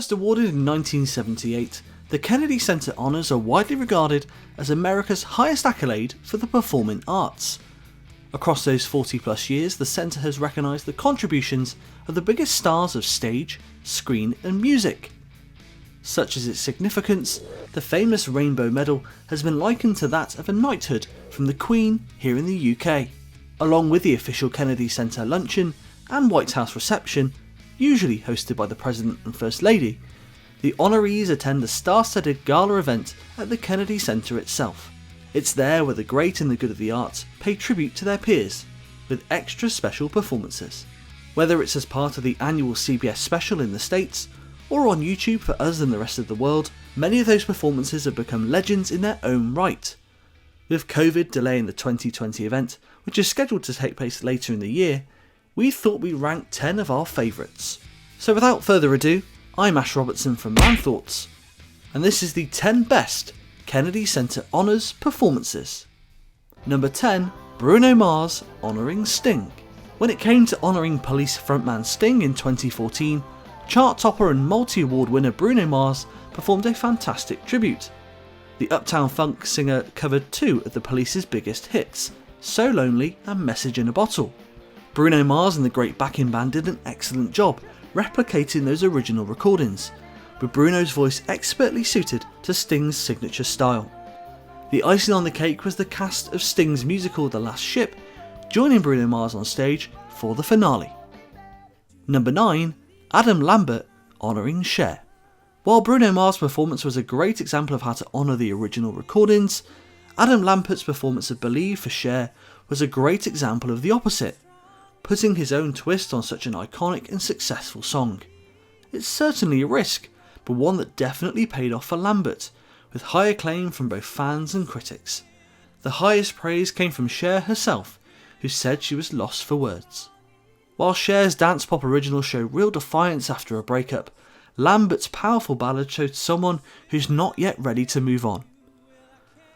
First awarded in 1978, the Kennedy Center Honors are widely regarded as America's highest accolade for the performing arts. Across those 40 plus years, the center has recognized the contributions of the biggest stars of stage, screen and music. Such is its significance, the famous Rainbow Medal has been likened to that of a knighthood from the Queen here in the UK. Along with the official Kennedy Center luncheon and White House reception, usually hosted by the President and First Lady, the honorees attend a star-studded gala event at the Kennedy Center itself. It's there where the great and the good of the arts pay tribute to their peers, with extra special performances. Whether it's as part of the annual CBS special in the States, or on YouTube for us and the rest of the world, many of those performances have become legends in their own right. With COVID delaying the 2020 event, which is scheduled to take place later in the year, we thought we'd rank 10 of our favourites. So without further ado, I'm Ash Robertson from Man Thoughts, and this is the 10 best Kennedy Center Honours performances. Number 10, Bruno Mars honouring Sting. When it came to honouring Police frontman Sting in 2014, chart topper and multi-award winner Bruno Mars performed a fantastic tribute. The Uptown Funk singer covered two of the Police's biggest hits, So Lonely and Message in a Bottle. Bruno Mars and the great backing band did an excellent job replicating those original recordings, with Bruno's voice expertly suited to Sting's signature style. The icing on the cake was the cast of Sting's musical The Last Ship, joining Bruno Mars on stage for the finale. Number 9, Adam Lambert honouring Cher. While Bruno Mars' performance was a great example of how to honour the original recordings, Adam Lambert's performance of Believe for Cher was a great example of the opposite, putting his own twist on such an iconic and successful song. It's certainly a risk, but one that definitely paid off for Lambert, with high acclaim from both fans and critics. The highest praise came from Cher herself, who said she was lost for words. While Cher's dance pop original showed real defiance after a breakup, Lambert's powerful ballad showed someone who's not yet ready to move on.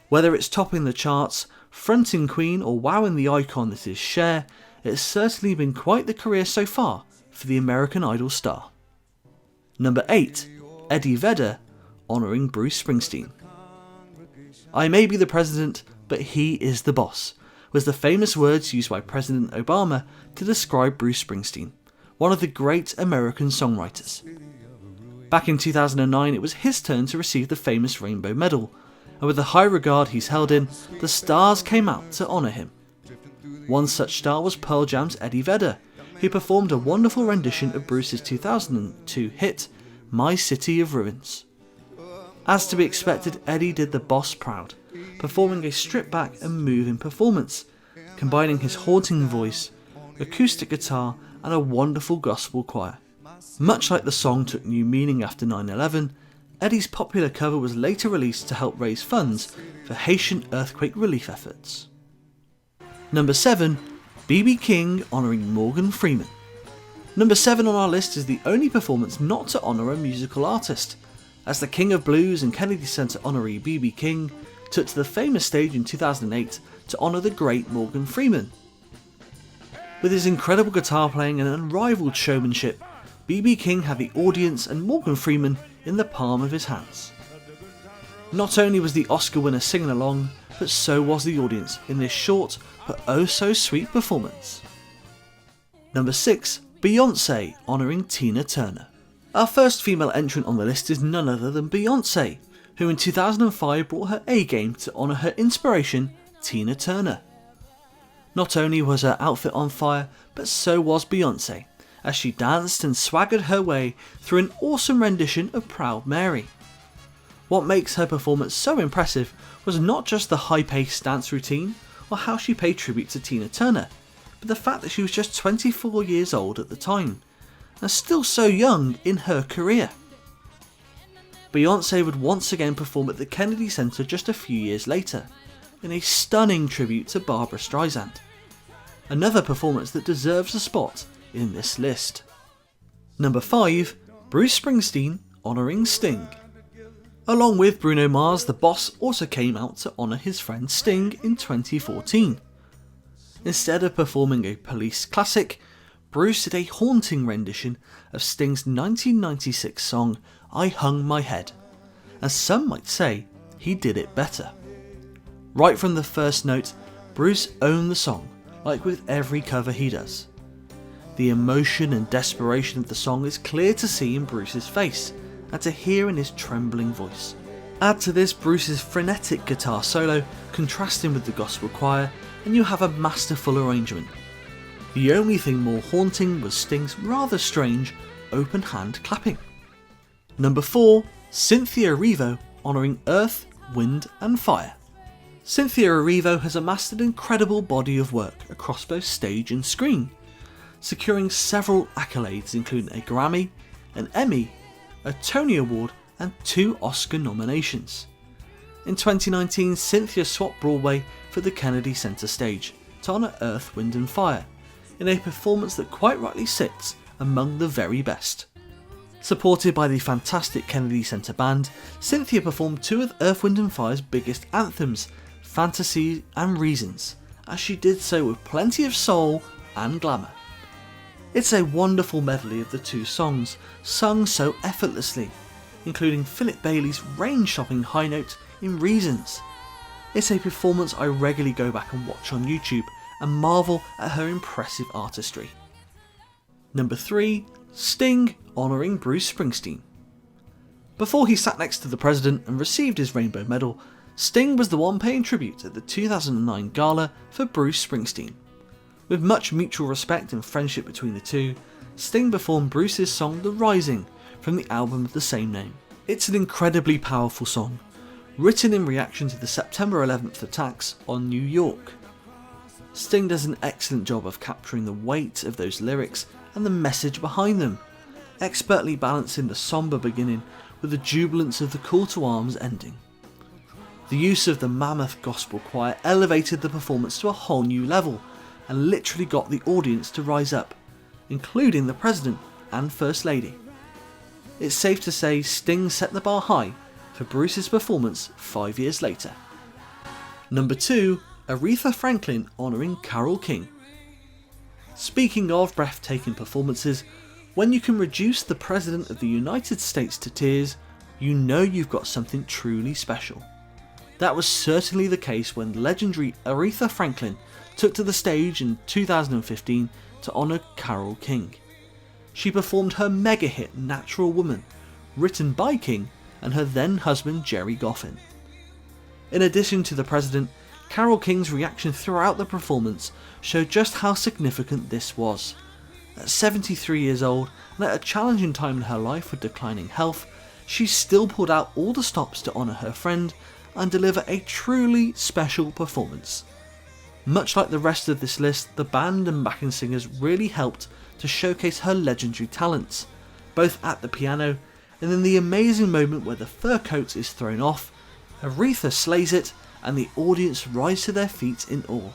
Whether it's topping the charts, fronting Queen or wowing the icon that is Cher, it's certainly been quite the career so far for the American Idol star. Number 8, Eddie Vedder honouring Bruce Springsteen. I may be the president, but he is the boss, was the famous words used by President Obama to describe Bruce Springsteen, one of the great American songwriters. Back in 2009, it was his turn to receive the famous Rainbow Medal, and with the high regard he's held in, the stars came out to honour him. One such star was Pearl Jam's Eddie Vedder, who performed a wonderful rendition of Bruce's 2002 hit, My City of Ruins. As to be expected, Eddie did the boss proud, performing a stripped-back and moving performance, combining his haunting voice, acoustic guitar and a wonderful gospel choir. Much like the song took new meaning after 9/11, Eddie's popular cover was later released to help raise funds for Haitian earthquake relief efforts. Number 7, B.B. King honouring Morgan Freeman. Number 7 on our list is the only performance not to honour a musical artist, as the King of Blues and Kennedy Center honoree B.B. King took to the famous stage in 2008 to honour the great Morgan Freeman. With his incredible guitar playing and unrivaled showmanship, B.B. King had the audience and Morgan Freeman in the palm of his hands. Not only was the Oscar winner singing along, but so was the audience in this short but oh so sweet performance. Number 6, Beyonce honouring Tina Turner. Our first female entrant on the list is none other than Beyonce, who in 2005 brought her A-game to honour her inspiration, Tina Turner. Not only was her outfit on fire, but so was Beyonce, as she danced and swaggered her way through an awesome rendition of Proud Mary. What makes her performance so impressive was not just the high-paced dance routine or how she paid tribute to Tina Turner, but the fact that she was just 24 years old at the time, and still so young in her career. Beyonce would once again perform at the Kennedy Center just a few years later, in a stunning tribute to Barbra Streisand. Another performance that deserves a spot in this list. Number 5, Bruce Springsteen honouring Sting. Along with Bruno Mars, the boss also came out to honour his friend Sting in 2014. Instead of performing a Police classic, Bruce did a haunting rendition of Sting's 1996 song I Hung My Head, and some might say he did it better. Right from the first note, Bruce owned the song, like with every cover he does. The emotion and desperation of the song is clear to see in Bruce's face, and to hear in his trembling voice. Add to this Bruce's frenetic guitar solo, contrasting with the gospel choir, and you have a masterful arrangement. The only thing more haunting was Sting's rather strange open hand clapping. Number 4. Cynthia Rodrigo, honouring Earth, Wind and Fire. Cynthia Rodrigo has amassed an incredible body of work across both stage and screen, securing several accolades including a Grammy, an Emmy, a Tony Award and 2 Oscar nominations. In 2019, Cynthia swapped Broadway for the Kennedy Center stage to honour Earth, Wind and Fire, in a performance that quite rightly sits among the very best. Supported by the fantastic Kennedy Center Band, Cynthia performed 2 of Earth, Wind and Fire's biggest anthems, Fantasy and Reasons, as she did so with plenty of soul and glamour. It's a wonderful medley of the 2 songs, sung so effortlessly, including Philip Bailey's range-shopping high note in Reasons. It's a performance I regularly go back and watch on YouTube and marvel at her impressive artistry. Number 3. Sting honouring Bruce Springsteen. Before he sat next to the president and received his Rainbow Medal, Sting was the one paying tribute at the 2009 gala for Bruce Springsteen. With much mutual respect and friendship between the two, Sting performed Bruce's song The Rising from the album of the same name. It's an incredibly powerful song, written in reaction to the September 11th attacks on New York. Sting does an excellent job of capturing the weight of those lyrics and the message behind them, expertly balancing the sombre beginning with the jubilance of the call to arms ending. The use of the mammoth gospel choir elevated the performance to a whole new level and literally got the audience to rise up, including the President and First Lady. It's safe to say Sting set the bar high for Bruce's performance 5 years later. Number 2. Aretha Franklin honouring Carole King. Speaking of breathtaking performances, when you can reduce the President of the United States to tears, you know you've got something truly special. That was certainly the case when legendary Aretha Franklin took to the stage in 2015 to honour Carole King. She performed her mega hit Natural Woman, written by King and her then husband Jerry Goffin. In addition to the President, Carole King's reaction throughout the performance showed just how significant this was. At 73 years old and at a challenging time in her life with declining health, she still pulled out all the stops to honour her friend and deliver a truly special performance. Much like the rest of this list, the band and backing singers really helped to showcase her legendary talents, both at the piano and in the amazing moment where the fur coat is thrown off, Aretha slays it and the audience rise to their feet in awe.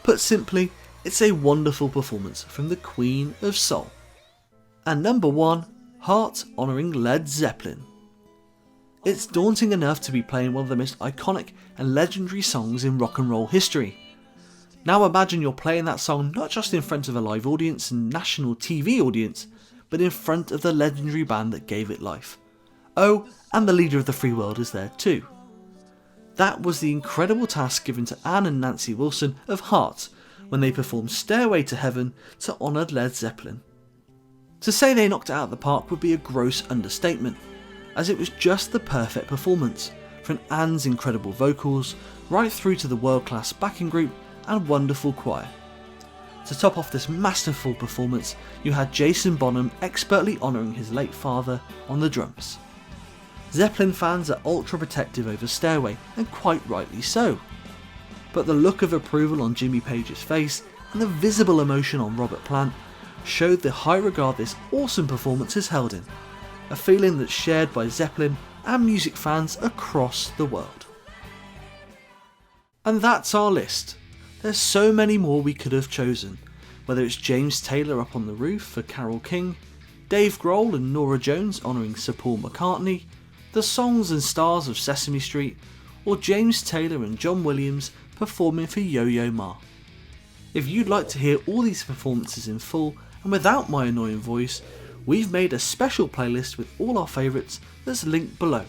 Put simply, it's a wonderful performance from the Queen of Soul. And number 1, Heart honouring Led Zeppelin. It's daunting enough to be playing one of the most iconic and legendary songs in rock and roll history. Now imagine you're playing that song not just in front of a live audience and national TV audience, but in front of the legendary band that gave it life. Oh, and the leader of the free world is there too. That was the incredible task given to Anne and Nancy Wilson of Heart when they performed Stairway to Heaven to honour Led Zeppelin. To say they knocked it out of the park would be a gross understatement, as it was just the perfect performance, from Anne's incredible vocals right through to the world-class backing group and wonderful choir. To top off this masterful performance, you had Jason Bonham expertly honouring his late father on the drums. Zeppelin fans are ultra protective over Stairway, and quite rightly so. But the look of approval on Jimmy Page's face and the visible emotion on Robert Plant showed the high regard this awesome performance is held in, a feeling that's shared by Zeppelin and music fans across the world. And that's our list. There's so many more we could have chosen, whether it's James Taylor up on the roof for Carole King, Dave Grohl and Norah Jones honouring Sir Paul McCartney, the songs and stars of Sesame Street, or James Taylor and John Williams performing for Yo-Yo Ma. If you'd like to hear all these performances in full and without my annoying voice, we've made a special playlist with all our favourites that's linked below.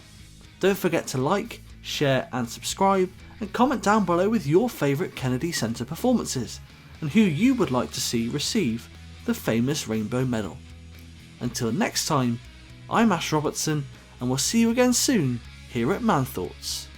Don't forget to like, share and subscribe, and comment down below with your favourite Kennedy Center performances, and who you would like to see receive the famous Rainbow Medal. Until next time, I'm Ash Robertson, and we'll see you again soon here at Man Thoughts.